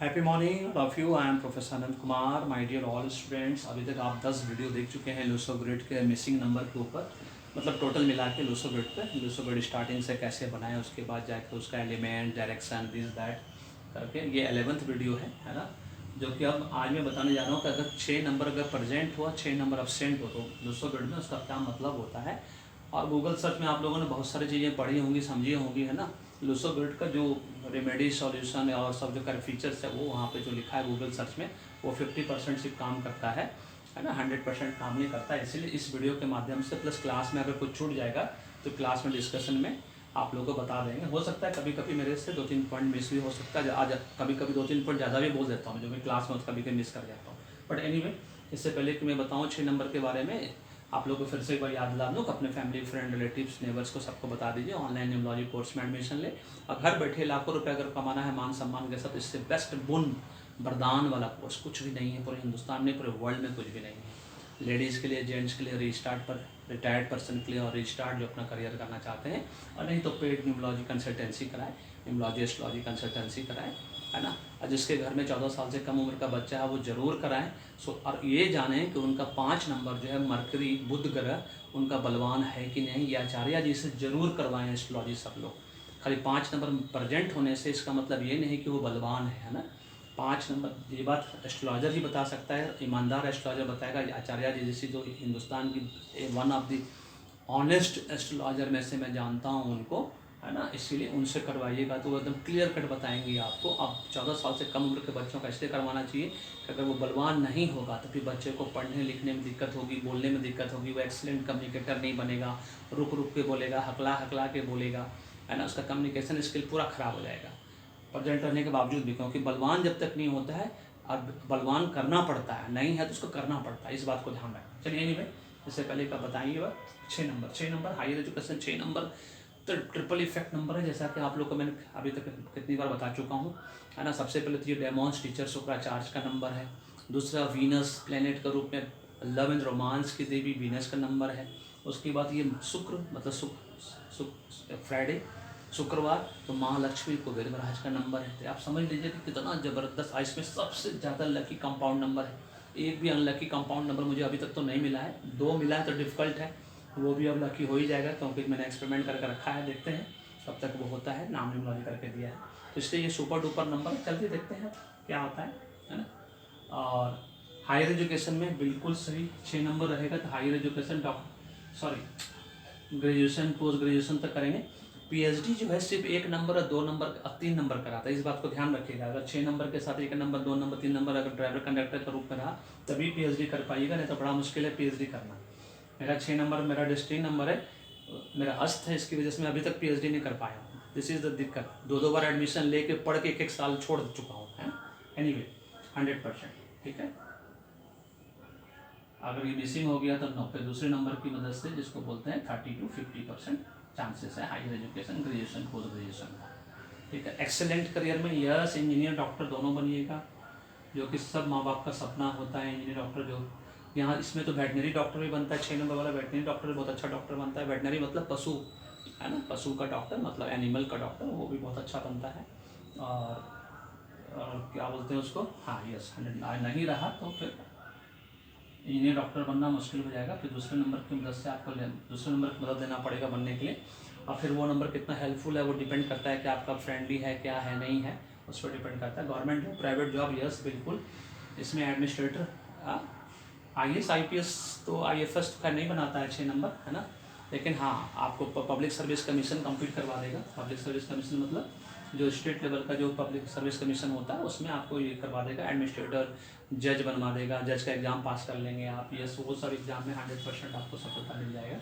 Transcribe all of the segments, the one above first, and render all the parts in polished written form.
Happy morning love you. I am professor Anant Kumar. My dear all students, अभी तक आप 10 video देख चुके हैं लूसो ग्रिड के मिसिंग नंबर के ऊपर, मतलब टोटल मिला के लूसो ग्रिड पे। लूसो ग्रिड स्टार्टिंग से कैसे बनाएं, उसके बाद जाके उसका एलिमेंट, डायरेक्शन, दिस दैट करके ये 11th वीडियो है ना। जो कि अब आज मैं बताने जा रहा हूँ कि अगर 6 नंबर अगर प्रेजेंट हुआ, 6 नंबर अब्सेंट हो तो लूसो ग्रिड में उसका क्या मतलब होता है। और गूगल सर्च में आप लोगों ने बहुत सारी चीज़ें पढ़ी होंगी, समझी होंगी, है ना। लूसो ग्रिड का जो रेमेडी सॉल्यूशन और सब जो कर फीचर्स है वो वहाँ पे जो लिखा है गूगल सर्च में वो 50% सिर्फ काम करता है ना, 100% काम नहीं करता है। इसीलिए इस वीडियो के माध्यम से प्लस क्लास में अगर कुछ छूट जाएगा तो क्लास में डिस्कशन में आप लोगों को बता देंगे। हो सकता है कभी कभी मेरे से 2-3 पॉइंट मिस भी हो सकता है, आज कभी कभी 2-3 पॉइंट ज़्यादा भी बोल देता हूँ जो मैं क्लास में कभी कभी मिस कर जाता हूँ। बट एनीवे, इससे पहले कि मैं बताऊँ 6 नंबर के बारे में, आप लोग को फिर से एक बार याद दिला दूँ, अपने फैमिली, फ्रेंड, रिलेटिव्स, नेबर्स को सबको बता दीजिए ऑनलाइन न्यूमरोलॉजी कोर्स में एडमिशन ले। और घर बैठे लाखों रुपए अगर कमाना है मान सम्मान के साथ, इससे बेस्ट बुन वरदान वाला कोर्स कुछ भी नहीं है पूरे हिंदुस्तान में, पूरे वर्ल्ड में कुछ भी नहीं है। लेडीज़ के लिए, जेंट्स के लिए, रीस्टार्ट पर रिटायर्ड पर्सन के लिए और रीस्टार्ट जो अपना करियर करना चाहते हैं, और नहीं तो पेड न्यूमरोलॉजी कंसल्टेंसी कराए, न्यूमरोलॉजी एस्ट्रोलॉजी कंसल्टेंसी कराए, है ना। और जिसके घर में 14 साल से कम उम्र का बच्चा है वो ज़रूर कराएं। और ये जानें कि उनका 5 नंबर जो है मरकरी, बुध ग्रह, उनका बलवान है कि नहीं, ये आचार्य जी से जरूर करवाएं एस्ट्रोलॉजी सब लोग। खाली 5 नंबर प्रेजेंट होने से इसका मतलब ये नहीं कि वो बलवान है ना। 5 नंबर, ये बात एस्ट्रोलॉजर ही बता सकता है, ईमानदार एस्ट्रोलॉजर बताएगा। आचार्य जी जैसी जो हिंदुस्तान की one of the honest astrologer में से मैं जानता हूँ उनको, है ना। इसीलिए उनसे करवाइएगा तो वो एकदम क्लियर कट बताएंगे आपको। अब 14 साल से कम उम्र के बच्चों का इसलिए करवाना चाहिए कि अगर वो बलवान नहीं होगा तो फिर बच्चे को पढ़ने लिखने में दिक्कत होगी, बोलने में दिक्कत होगी, वो एक्सीलेंट कम्युनिकेटर नहीं बनेगा, रुक रुक के बोलेगा, हकला हकला के बोलेगा, है ना। उसका कम्युनिकेशन स्किल पूरा ख़राब हो जाएगा प्रेजेंट रहने के बावजूद भी, क्योंकि बलवान जब तक नहीं होता है, अब बलवान करना पड़ता है, नहीं है तो उसको करना पड़ता है, इस बात को ध्यान रखें। चलिए एनीवे, इससे पहले का बताइएगा 6 नंबर हायर एजुकेशन, 6 नंबर तो ट्रिपल इफेक्ट नंबर है, जैसा कि आप लोग को मैंने अभी तक कितनी बार बता चुका हूँ, है ना। सबसे पहले तो ये डेमॉन्स टीचर शुक्राचार्य का नंबर है। दूसरा वीनस प्लेनेट के रूप में लव एंड रोमांस की देवी वीनस का नंबर है। उसके बाद ये शुक्र, मतलब फ्राइडे, शुक्रवार, तो महालक्ष्मी कुबेर महाराज का नंबर है। तो आप समझ लीजिए कि कितना ज़बरदस्त, इसमें सबसे ज़्यादा लकी कंपाउंड नंबर है। एक भी अनलकी कंपाउंड नंबर मुझे अभी तक तो नहीं मिला है, 2 मिला है तो डिफ़िकल्ट है, वो भी अब लकी हो ही जाएगा क्योंकि मैंने एक्सपेरिमेंट करके रखा है, देखते हैं कब तक वो होता है, नाम न्यूमरोलॉजी करके दिया है। तो इसलिए ये सुपर डुपर नंबर, चलते देखते हैं क्या होता है ना। और हायर एजुकेशन में बिल्कुल सही 6 नंबर रहेगा तो higher education graduation, post graduation तक करेंगे। पीएचडी जो है सिर्फ 1 नंबर और 2 नंबर और 3 नंबर कराता है, इस बात को ध्यान रखिएगा। अगर 6 नंबर के साथ 1 नंबर, 2 नंबर, 3 नंबर अगर ड्राइवर कंडक्टर के रूप में रहा तभी पीएचडी कर पाइएगा, नहीं तो बड़ा मुश्किल है पीएचडी करना। मेरा 6 नंबर मेरा डेस्टिनी नंबर है, मेरा अस्त है, इसकी वजह से मैं अभी तक पीएचडी नहीं कर पाया हूँ। दिस इज़ द दिक्कत। 2 बार एडमिशन लेके पढ़ के 1 साल छोड़ चुका हूँ, है। एनीवे 100%, ठीक है। अगर ये मिसिंग हो गया तो 90 दूसरे नंबर की मदद से, जिसको बोलते हैं 30 to 50% चांसेस है higher education, graduation, post graduation का, ठीक है। एक्सेलेंट करियर में यस, इंजीनियर, डॉक्टर दोनों बनिएगा, जो कि सब माँ बाप का सपना होता है। इंजीनियर, डॉक्टर जो यहाँ इसमें तो वेटनरी डॉक्टर भी बनता है, 6 नंबर वाला वेटनरी डॉक्टर भी बहुत अच्छा डॉक्टर बनता है। वेटनरी मतलब पशु, है ना, पशु का डॉक्टर मतलब एनिमल का डॉक्टर, वो भी बहुत अच्छा बनता है। और क्या बोलते हैं उसको, हाँ यस, 100 नहीं रहा तो फिर इंजीनियर डॉक्टर बनना मुश्किल हो जाएगा। फिर दूसरे नंबर की मदद से आपको दूसरे नंबर की मदद लेना पड़ेगा बनने के लिए। और फिर वो नंबर कितना हेल्पफुल है वो डिपेंड करता है कि आपका फ्रेंडली है क्या है नहीं है, उस पर डिपेंड करता है। Government job, private job, yes बिल्कुल, इसमें एडमिनिस्ट्रेटर, IAS IPS तो IFS का नहीं बनाता है 6 नंबर, है ना। लेकिन हाँ, आपको पब्लिक सर्विस कमीशन कंप्लीट करवा देगा। पब्लिक सर्विस कमीशन मतलब जो स्टेट लेवल का जो पब्लिक सर्विस कमीशन होता है उसमें आपको ये करवा देगा, एडमिनिस्ट्रेटर, जज बनवा देगा। जज का एग्ज़ाम पास कर लेंगे आप, यस, वो सब एग्ज़ाम में 100% आपको सफलता मिल जाएगा।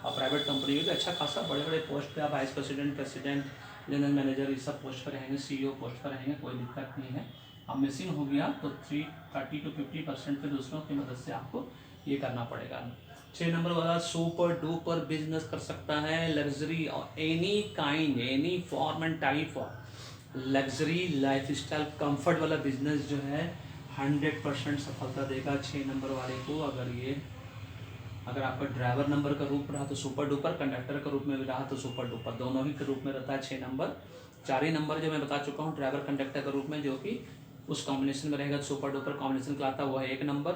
और प्राइवेट कंपनी में तो अच्छा खासा बड़े बड़े पोस्ट पे आप vice president, president, general manager, ये सब पोस्ट पर रहेंगे, CEO पोस्ट पर रहेंगे, कोई दिक्कत नहीं है। अब मिसिंग हो गया तो 30 to 50% फिर दूसरों की मदद से आपको ये करना पड़ेगा। 6 नंबर वाला सुपर डुपर बिजनेस कर सकता है, लग्जरी और any kind, any form and type of luxury life style comfort वाला बिजनेस जो है 100% सफलता देगा 6 नंबर वाले को। अगर आपका ड्राइवर नंबर का रूप रहा तो सुपर डुपर, कंडक्टर का रूप में भी रहा तो सुपर डुपर, दोनों ही के रूप में रहता है 6 नंबर। 4 ही नंबर जो मैं बता चुका हूँ ड्राइवर कंडक्टर के रूप में, जो कि उस कॉम्बिनेशन में रहेगा तो सुपर डुपर कॉम्बिनेशन कहलाता है, वो है 1 नंबर,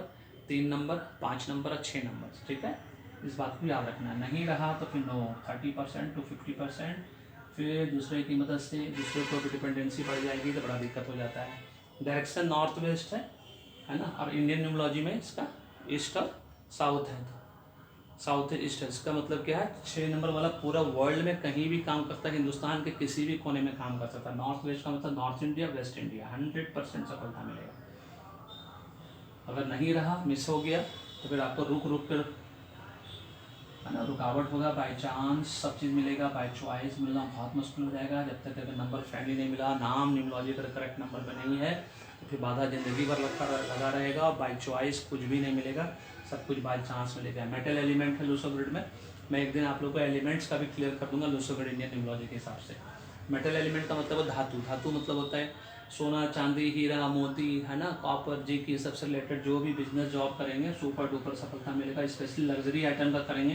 3 नंबर, 5 नंबर और 6 नंबर। ठीक है, इस बात को याद रखना है। नहीं रहा तो फिर नो, 30% to 50%। फिर दूसरे की मदद से दूसरे पर डिपेंडेंसी बढ़ जाएगी तो बड़ा दिक्कत हो जाता है। डायरेक्शन नॉर्थ वेस्ट है ना, और इंडियन न्यूमरोलॉजी में इसका ईस्ट और साउथ है, तो साउथ ईस्ट है। इसका मतलब क्या है, 6 नंबर वाला पूरा वर्ल्ड में कहीं भी काम करता है, हिंदुस्तान के किसी भी कोने में काम कर सकता है। नॉर्थ वेस्ट का मतलब नॉर्थ इंडिया, वेस्ट इंडिया, 100% सफलता मिलेगा। अगर नहीं रहा, मिस हो गया, तो फिर आपको रुक रुक कर, है ना, रुकावट होगा। बाई चांस सब चीज़ मिलेगा, बाई चॉइस मिलना बहुत मुश्किल हो जाएगा। जब तक अगर नंबर फ्रेंडली नहीं मिला, नाम न्यूमरोलॉजी का करेक्ट नंबर पे नहीं है, तो फिर बाधा ज़िंदगी भर लगा रहेगा। बाई चॉइस कुछ भी नहीं मिलेगा, सब कुछ बाई चांस मिलेगा। मेटल एलिमेंट है लूसो ग्रिड में, मैं एक दिन आप लोग को एलिमेंट्स का भी क्लियर कर दूंगा लूसो ग्रिड इंडियन न्यूमरोलॉजी के हिसाब से। मेटल एलिमेंट का मतलब है धातु। धातु मतलब होता है सोना, चांदी, हीरा, मोती, है ना, कॉपर, जिंक, ये सबसे रिलेटेड जो भी बिजनेस जॉब करेंगे सुपर डुपर सफलता मिलेगा। स्पेशली लग्जरी आइटम का करेंगे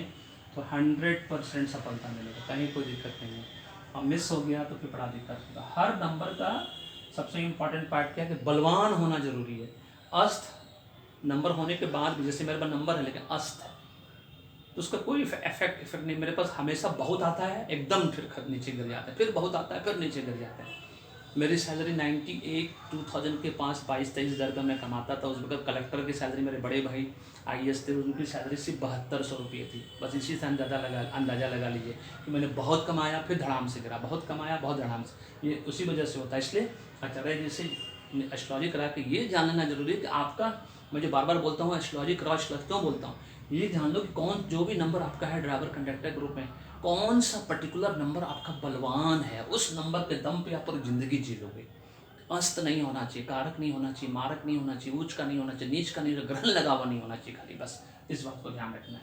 तो 100% सफलता मिलेगा, कहीं कोई दिक्कत नहीं है। और मिस हो गया तो फिर बड़ा दिक्कत होगा। हर नंबर का सबसे इम्पॉर्टेंट पार्ट क्या है कि बलवान होना जरूरी है। अस्त नंबर होने के बाद भी, जैसे मेरे पास नंबर है लेकिन अस्त है, तो उसका कोई इफेक्ट नहीं। मेरे पास हमेशा बहुत आता है, एकदम फिर नीचे गिर जाता है, फिर बहुत आता है, फिर नीचे गिर जाता है। मेरी सैलरी 98-2000 के पास 22-23 हज़ार का मैं कमाता था। उस वक्त कलेक्टर की सैलरी, मेरे बड़े भाई IAS थे, उनकी सैलरी सिर्फ 7200 रुपये थी। बस इसी से अंदाज़ा लगा लीजिए कि मैंने बहुत कमाया, फिर धड़ाम से गिरा, बहुत कमाया, बहुत धड़ाम से। ये उसी वजह से होता है। इसलिए आचार्य जी से एस्ट्रोलॉजी करा के ये जानना जरूरी है कि आपका, मैं जो बार बार बोलता हूँ एस्ट्रोलॉजी कराओ, एस्ट्रोलॉजी क्यों बोलता हूँ, ये जान लो कि कौन, जो भी नंबर आपका है ड्राइवर कंडक्टर ग्रुप में, कौन सा पर्टिकुलर नंबर आपका बलवान है। उस नंबर के दम पे आप पूरी जिंदगी जी लोगे। अस्त नहीं होना चाहिए, कारक नहीं होना चाहिए, मारक नहीं होना चाहिए, ऊंच का नहीं होना चाहिए, नीच का नहीं, ग्रहण लगा हुआ नहीं होना चाहिए खाली। बस इस बात को ध्यान रखना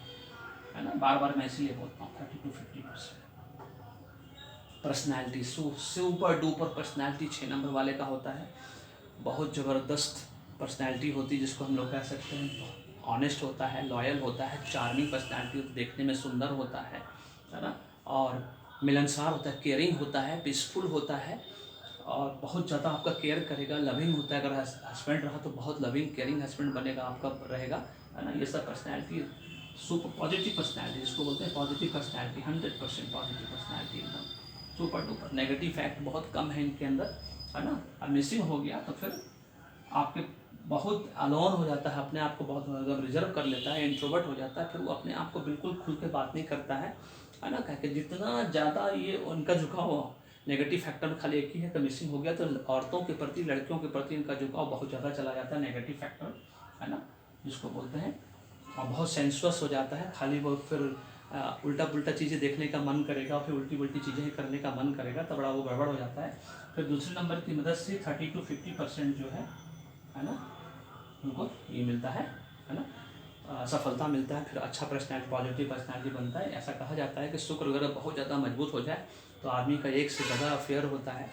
है ना। बार बार मैं इसलिए बोलता हूँ 30-50%। Personality, super duper personality 6 number वाले का होता है। बहुत ज़बरदस्त पर्सनैलिटी होती है, जिसको हम लोग कह सकते हैं ऑनेस्ट होता है, लॉयल होता है, चार्मिंग पर्सनैलिटी, देखने में सुंदर होता है ना, और मिलनसार होता है, केयरिंग होता है, पीसफुल होता है, और बहुत ज़्यादा आपका केयर करेगा, लविंग होता है। अगर हस्बैंड रहा तो बहुत लविंग केयरिंग हस्बैंड बनेगा आपका, रहेगा, है ना। ये सब पर्सनैलिटी सुपर पॉजिटिव पर्सनैलिटी, जिसको बोलते हैं पॉजिटिव पर्सनैलिटी, 100% पॉजिटिव पर्सनैलिटी, एकदम सुपर डुपर। नेगेटिव फैक्ट बहुत कम है इनके अंदर, है ना। और मिसिंग हो गया तो फिर आपके बहुत अलोन हो जाता है, अपने आप को बहुत रिजर्व कर लेता है, इंट्रोवर्ट हो जाता है, फिर वो अपने आप को बिल्कुल खुल के बात नहीं करता है ना। कह के जितना ज़्यादा ये उनका झुकाव नेगेटिव फैक्टर खाली एक ही है कि मिसिंग हो गया, तो औरतों के प्रति, लड़कियों के प्रति इनका झुकाव बहुत ज़्यादा चला जाता है, नेगेटिव फैक्टर, है ना, जिसको बोलते हैं। और बहुत सेंसुअस हो जाता है, खाली वो फिर उल्टा पुल्टा चीज़ें देखने का मन करेगा, फिर उल्टी उल्टी चीज़ें करने का मन करेगा, तो बड़ा वो गड़बड़ हो जाता है। फिर दूसरे नंबर की मदद से 30-50% जो है ना, उनको ये मिलता है ना, सफलता मिलता है। फिर अच्छा पर्सनैलिटी, पॉजिटिव पर्सनैलिटी बनता है। ऐसा कहा जाता है कि शुक्र अगर बहुत ज़्यादा मजबूत हो जाए तो आदमी का एक से ज़्यादा अफेयर होता है,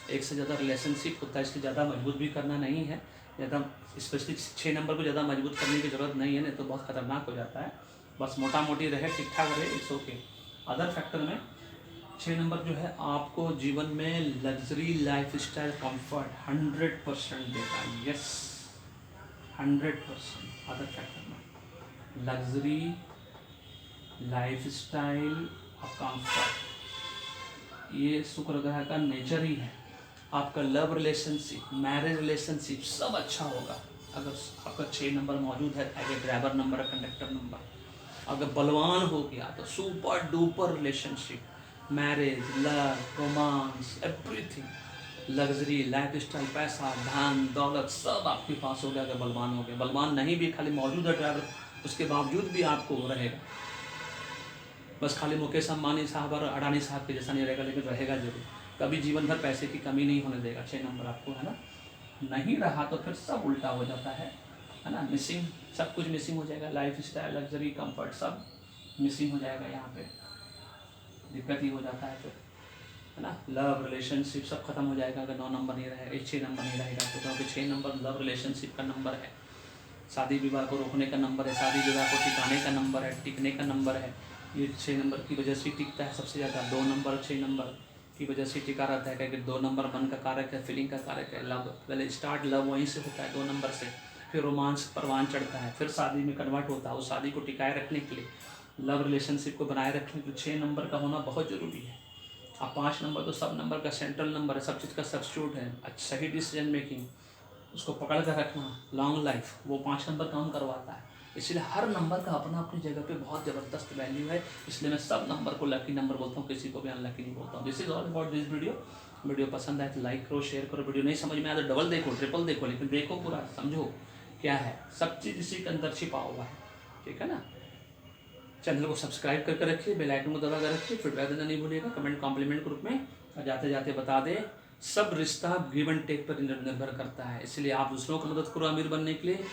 एक से ज़्यादा रिलेशनशिप होता है। इसलिए ज़्यादा मजबूत भी करना नहीं है, ज़्यादा स्पेशली 6 नंबर को ज़्यादा मजबूत करने की ज़रूरत नहीं है, नहीं तो बहुत ख़तरनाक हो जाता है। बस मोटा मोटी रहे, ठीक ठाक रहे, इट्स ओके। अदर फैक्टर में 6 नंबर जो है आपको जीवन में लग्जरी लाइफ स्टाइल कम्फर्ट 100% देता है। यस, 100%। अदर फैक्टर में लग्जरी लाइफ स्टाइल और कम्फर्ट, ये शुक्र ग्रह का नेचर ही है। आपका लव रिलेशनशिप, मैरिज रिलेशनशिप सब अच्छा होगा अगर आपका 6 नंबर मौजूद है। अगर ड्राइवर नंबर, कंडक्टर नंबर अगर बलवान हो गया तो super duper relationship, marriage, love, romance, everything, luxury life style, पैसा, धन दौलत सब आपके पास हो गया अगर बलवान हो गया। बलवान नहीं भी खाली मौजूद है ड्राइवर, उसके बावजूद भी आपको रहेगा। बस खाली मुकेश अंबानी साहब और अडानी साहब के जैसा नहीं रहेगा, लेकिन रहेगा जरूर। कभी जीवन भर पैसे की कमी नहीं होने देगा 6 नंबर आपको, है ना। नहीं रहा तो फिर सब उल्टा हो जाता है ना। मिसिंग, सब कुछ मिसिंग हो जाएगा। लाइफ स्टाइल, लग्जरी, कंफर्ट सब मिसिंग हो जाएगा। यहाँ पे दिक्कत ही हो जाता है फिर, है ना। लव रिलेशनशिप सब खत्म हो जाएगा अगर 9 नंबर नहीं रहेगा, 6 नंबर नहीं रहेगा तो, क्योंकि 6 नंबर लव रिलेशनशिप का नंबर है, शादी विवाह को रोकने का नंबर है, शादी विवाह को टिकाने का नंबर है, टिकने का नंबर है। ये 6 नंबर की वजह से टिकता है सबसे ज़्यादा। 2 नंबर, 6 नंबर की वजह से टिका रहता है, क्योंकि 2 नंबर मन का कारक है, फीलिंग का कारक है। लव, पहले स्टार्ट लव वहीं से होता है 2 नंबर से, फिर रोमांस परवान चढ़ता है, फिर शादी में कन्वर्ट होता है। उस शादी को टिकाए रखने के लिए, लव रिलेशनशिप को बनाए रखने के लिए 6 नंबर का होना बहुत ज़रूरी है। अब 5 नंबर तो सब नंबर का सेंट्रल नंबर है, सब चीज़ का सब्स्टिट्यूट है। सही डिसीजन मेकिंग, उसको पकड़ कर रखना, लॉन्ग लाइफ, वो 5 नंबर काम करवाता है। इसलिए हर नंबर का अपना अपनी जगह पे बहुत ज़बरदस्त वैल्यू है। इसलिए मैं सब नंबर को लकी नंबर बोलता हूँ, किसी को भी अनलकी नहीं बोलता हूँ। This is all about this video पसंद आए तो लाइक करो, शेयर करो। वीडियो नहीं समझ में आया तो डबल देखो, ट्रिपल देखो, लेकिन देखो पूरा, समझो क्या है। सब चीज़ इसी के अंदर छिपा हुआ है, ठीक है ना। चैनल को सब्सक्राइब करके रखिए, बेल आइकन को दबा कर रखिए, फीडबैक देना नहीं भूलिएगा, कमेंट कॉम्प्लीमेंट ग्रुप में। और जाते जाते बता दे, सब रिश्ता गिव एंड टेक पर निर्भर करता है। इसलिए आप दूसरों को मदद करो अमीर बनने के लिए,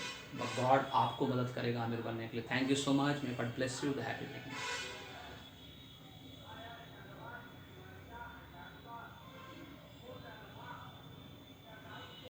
गॉड आपको मदद करेगा अमीर बनने के लिए। Thank you so much, may God bless you, the happy.